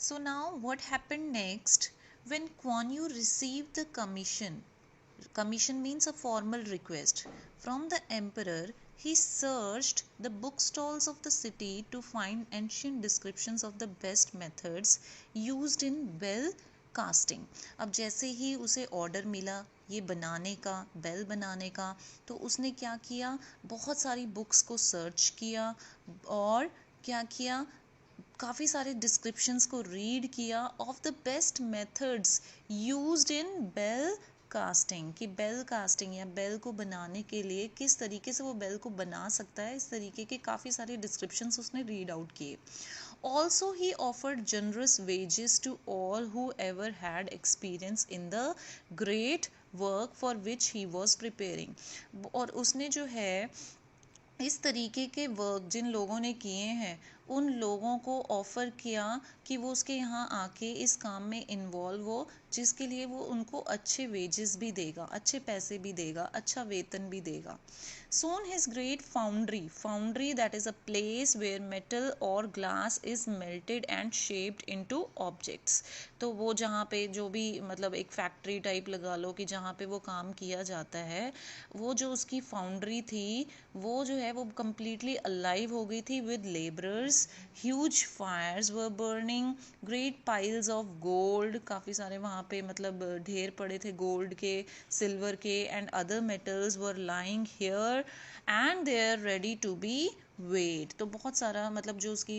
So now what happened next when Kuan Yu received the commission? Commission means a formal request from the emperor. He searched the bookstalls of the city to find ancient descriptions of the best methods used in bell casting. अब जैसे ही उसे order मिला ये बनाने का, bell बनाने का, तो उसने क्या किया, बहुत सारी बुक्स को सर्च किया और क्या किया, काफ़ी सारे डिस्क्रिप्शंस को रीड किया of the best methods used in bell casting, कि बेल कास्टिंग या बेल को बनाने के लिए किस तरीके से वो बेल को बना सकता है, इस तरीके के काफ़ी सारे डिस्क्रिप्शंस उसने रीड आउट किए. Also, he offered generous wages to all who ever had experience in the great work for which he was preparing. और उसने जो है इस तरीके के वर्क जिन लोगों ने किए हैं उन लोगों को ऑफ़र किया कि वो उसके यहाँ आके इस काम में इन्वॉल्व हो, जिसके लिए वो उनको अच्छे वेजेस भी देगा, अच्छे पैसे भी देगा, अच्छा वेतन भी देगा. Soon his great foundry that is a place where metal or glass is melted and shaped into objects. तो वो जहाँ पे जो भी मतलब एक फैक्ट्री टाइप लगा लो कि जहाँ पे वो काम किया जाता है, वो जो उसकी फाउंड्री थी वो जो है वो completely alive हो गई थी with laborers. Huge fires were burning, great piles of gold, काफ़ी सारे वहाँ पे मतलब ढेर पड़े थे गोल्ड के, सिल्वर के and other metals were lying here and they are ready to be weighed. तो बहुत सारा मतलब जो उसकी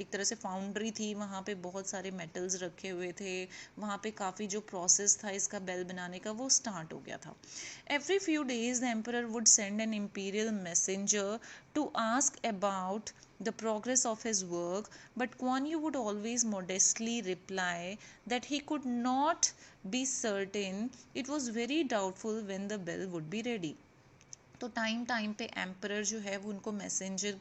एक तरह से फाउंड्री थी वहाँ पे बहुत सारे मेटल्स रखे हुए थे, वहाँ पे काफ़ी जो प्रोसेस था इसका बेल बनाने का वो स्टार्ट हो गया था. Every few days the emperor would send an imperial messenger to ask about the progress of his work, but Kuan Yu would always modestly reply that he could not be certain. It was very doubtful when the bell would be ready. तो time time पे emperor जो है वो उनको messenger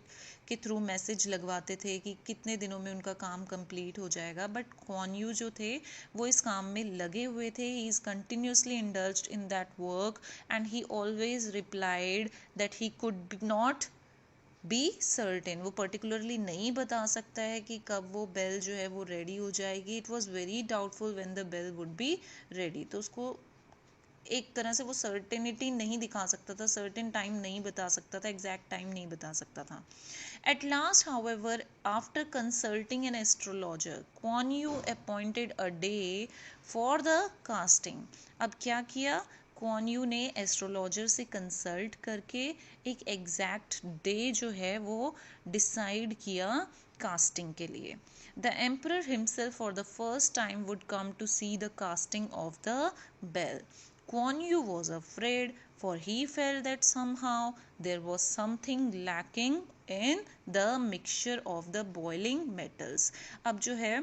के through message लगवाते थे कि कितने दिनों में उनका काम कंप्लीट हो जाएगा, बट कुआन यू जो थे वो इस काम में लगे हुए थे. He is continuously indulged in that work and he always replied that he could not be certain. वो पर्टिकुलरली नहीं बता सकता है कि कब वो बेल जो है वो रेडी हो जाएगी. It was very doubtful when the bell would be ready. तो उसको एक तरह से वो सर्टेनिटी नहीं दिखा सकता था, सर्टेन टाइम नहीं बता सकता था, एग्जैक्ट टाइम नहीं बता सकता था. At last, however, after consulting an astrologer, Kuan Yu appointed a day for the casting. अब क्या किया, कुआन यू ने एस्ट्रोलॉजर से कंसल्ट करके एक एग्जैक्ट डे जो है वो डिसाइड किया कास्टिंग के लिए. The emperor himself for the first time would come to see the casting of the bell. Kuan Yu was afraid, for he felt that somehow there was something lacking in the mixture of the boiling metals. अब जो है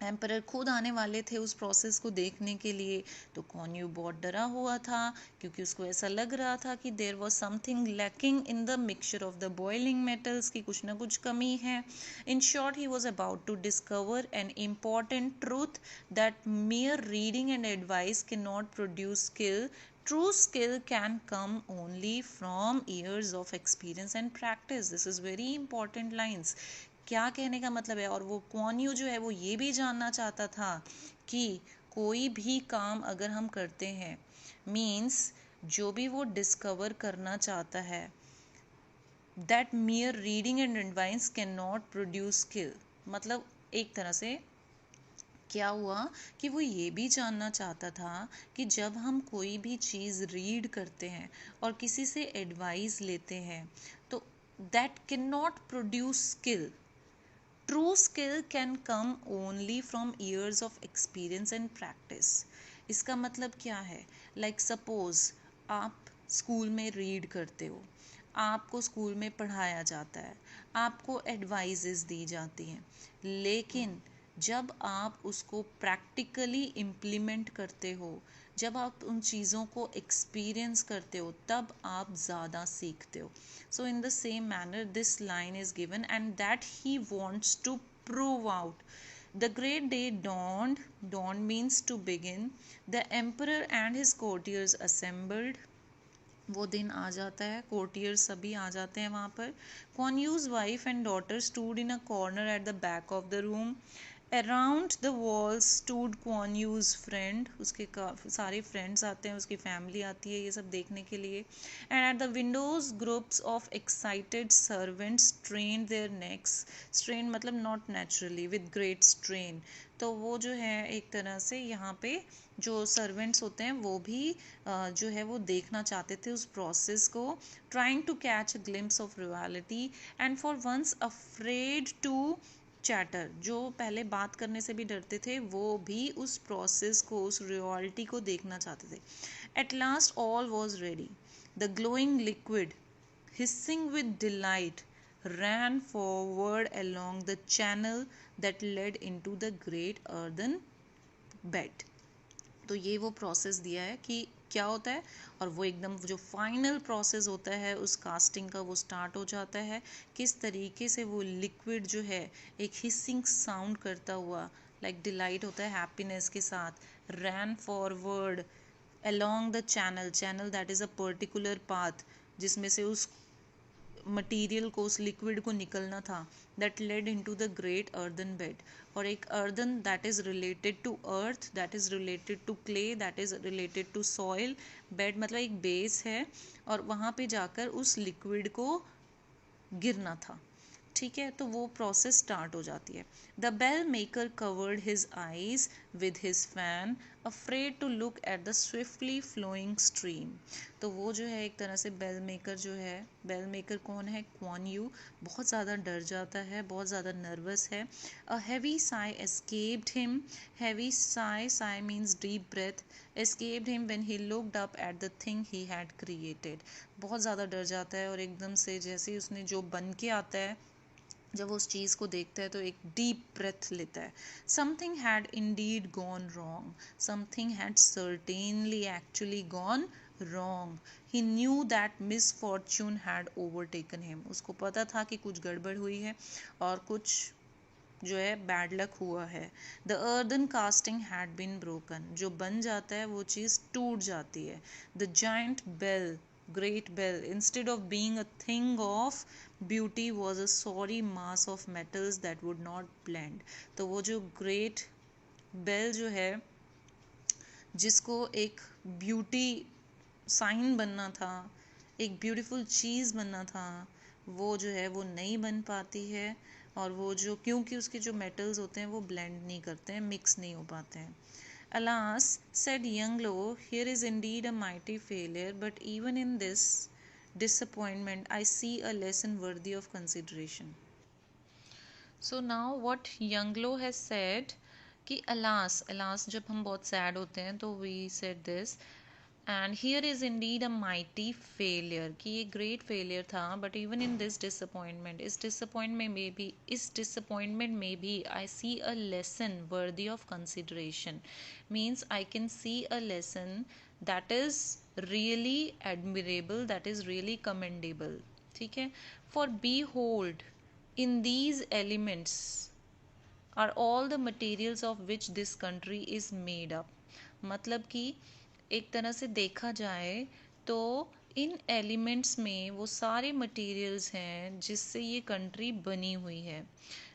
emperor खुद आने वाले थे उस process को देखने के लिए, तो कुआन यू बहुत डरा हुआ था क्योंकि उसको ऐसा लग रहा था कि there was something lacking in the mixture of the boiling metals, की कुछ ना कुछ कमी है. In short he was about to discover an important truth that mere reading and advice cannot produce skill. True skill can come only from years of experience and practice. This is very important lines. क्या कहने का मतलब है, और वो Kuan Yew जो है वो ये भी जानना चाहता था कि कोई भी काम अगर हम करते हैं, मीन्स जो भी वो डिस्कवर करना चाहता है, that मियर reading and advice can not produce skill. मतलब एक तरह से क्या हुआ कि वो ये भी जानना चाहता था कि जब हम कोई भी चीज़ रीड करते हैं और किसी से एडवाइस लेते हैं तो that can not produce skill. True skill can come only from years of experience and practice. इसका मतलब क्या है, like suppose आप स्कूल में रीड करते हो, आपको स्कूल में पढ़ाया जाता है, आपको एडवाइजेस दी जाती हैं, लेकिन जब आप उसको प्रैक्टिकली इम्प्लीमेंट करते हो, जब आप उन चीज़ों को एक्सपीरियंस करते हो, तब आप ज़्यादा सीखते हो. So in the same manner this line is given and that he wants to prove out. The great day dawned. Dawn means to begin. The emperor and his courtiers assembled. वो दिन आ जाता है, कोर्टियर्स सभी आ जाते हैं वहाँ पर. Kuan Yu's wife and daughter stood in a corner at the back of the room. Around the wall stood Kuan Yu's friend, उसके सारे फ्रेंड्स आते हैं, उसकी फैमिली आती है ये सब देखने के लिए. And at the windows groups of excited servants strain their necks. Strain मतलब not naturally, with great strain. तो वो जो है एक तरह से यहाँ पे जो सर्वेंट्स होते हैं वो भी जो है वो देखना चाहते थे उस प्रोसेस को. Trying to catch a glimpse of reality and for once afraid to chatter. जो पहले बात करने से भी डरते थे वो भी उस प्रोसेस को, उस रियलिटी को देखना चाहते थे. At last all was ready. The glowing liquid hissing with delight ran forward along the channel that led into the great earthen bed. तो ये वो प्रोसेस दिया है कि क्या होता है, और वो एकदम जो फाइनल प्रोसेस होता है उस कास्टिंग का वो स्टार्ट हो जाता है. किस तरीके से वो लिक्विड जो है एक हिसिंग साउंड करता हुआ, लाइक डिलाइट होता है हैप्पीनेस के साथ, रैन forward along the channel. Channel that is a particular path जिसमें से उस मटीरियल को, उस लिक्विड को निकलना था. That led into the great earthen bed. और एक earthen that is related to earth, that is related to clay, that is related to soil. Bed मतलब एक बेस है और वहाँ पे जाकर उस लिक्विड को गिरना था. ठीक है, तो वो प्रोसेस स्टार्ट हो जाती है. The bell maker covered his eyes with his fan, afraid to look at the swiftly flowing stream. तो वो जो है एक तरह से बेल मेकर जो है, बेल मेकर कौन है, क्वान यू, बहुत ज़्यादा डर जाता है, बहुत ज़्यादा नर्वस है. A heavy sigh escaped him. Heavy sigh, sigh means deep breath. Escaped him when he looked up at the thing he had created. बहुत ज़्यादा डर जाता है और एकदम से जैसे ही उसने जो बन के आता है, जब वो उस चीज़ को देखता है तो एक डीप ब्रेथ लेता है. Something had Indeed gone wrong. Something had certainly actually gone wrong. He knew that misfortune had overtaken him. उसको पता था कि कुछ गड़बड़ हुई है और कुछ जो है बैड लक हुआ है. The earthen casting had been broken. जो बन जाता है वो चीज़ टूट जाती है. The giant bell, great bell, instead of being a thing of beauty, was a sorry mass of metals that would not blend. तो वो जो great bell जो है जिसको एक ब्यूटी साइन बनना था, एक ब्यूटीफुल चीज़ बनना था, वो जो है वो नहीं बन पाती है. और वो जो, क्योंकि उसके जो मेटल्स होते हैं वो ब्लेंड नहीं करते हैं, मिक्स नहीं हो पाते हैं. Alas, said young Lo, here is indeed a mighty failure, but even in this disappointment, I see a lesson worthy of consideration. So now what young Lo has said कि alas, alas जब हम बहुत sad होते हैं तो we said this, and here is indeed a mighty failure कि ये great failure था, but even in this disappointment, इस disappointment में भी I see a lesson worthy of consideration. Means I can see a lesson that is really admirable, that is really commendable. ठीक है. For behold, in these elements are all the materials of which this country is made up. मतलब कि एक तरह से देखा जाए तो इन एलिमेंट्स में वो सारे मटेरियल्स हैं जिससे ये कंट्री बनी हुई है.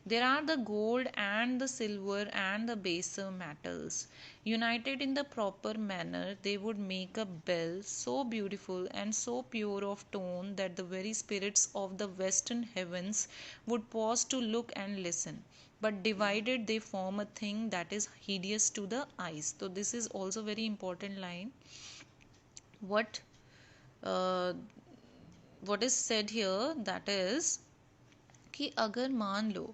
There are the gold and the silver and the baser metals. United in the proper manner, they would make a bell so beautiful and so pure of tone that the very spirits of the western heavens would pause to look and listen. But divided, they form a thing that is hideous to the eyes. So this is also very important line. What uh, what is said here, that is कि अगर मान लो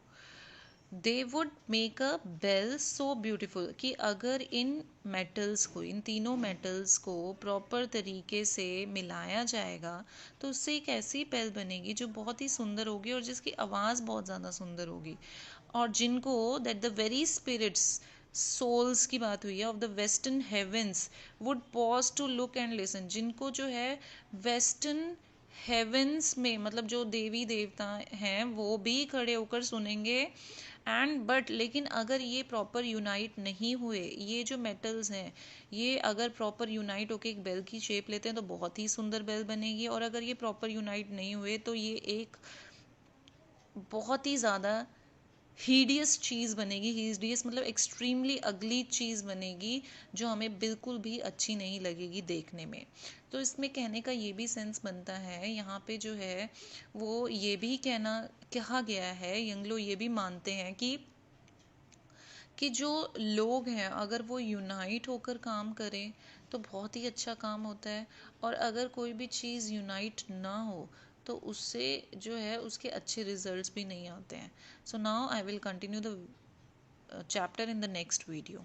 they would make a bell so beautiful, कि अगर इन metals को, इन तीनों metals को proper तरीके से मिलाया जाएगा तो उससे एक ऐसी बेल बनेगी जो बहुत ही सुंदर होगी और जिसकी आवाज़ बहुत ज़्यादा सुंदर होगी. और जिनको that the very spirits, souls की बात हुई है, of the western heavens would pause to look and listen. जिनको जो है वेस्टर्न हेवेंस में, मतलब जो देवी देवता हैं वो भी खड़े होकर सुनेंगे. एंड बट लेकिन अगर ये प्रॉपर यूनाइट नहीं हुए, ये जो मेटल्स हैं ये अगर प्रॉपर यूनाइट होकर एक बेल की शेप लेते हैं तो बहुत ही सुंदर बेल बनेगी. और अगर ये प्रॉपर यूनाइट नहीं हुए तो ये एक बहुत ही ज़्यादा हीडियस चीज़ बनेगी, हीडियस मतलब एक्सट्रीमली अगली चीज़ बनेगी जो हमें बिल्कुल भी अच्छी नहीं लगेगी देखने में। तो इसमें कहने का ये भी सेंस बनता है, यहाँ पे जो है वो ये भी कहा गया है, यंग लोग ये भी मानते हैं कि जो लोग हैं अगर वो यूनाइट होकर काम करें तो बहुत ही अच्छा काम होता है, और अगर कोई भी चीज़ यूनाइट ना हो तो उससे जो है उसके अच्छे रिजल्ट्स भी नहीं आते हैं। So now I will continue the chapter in the next video.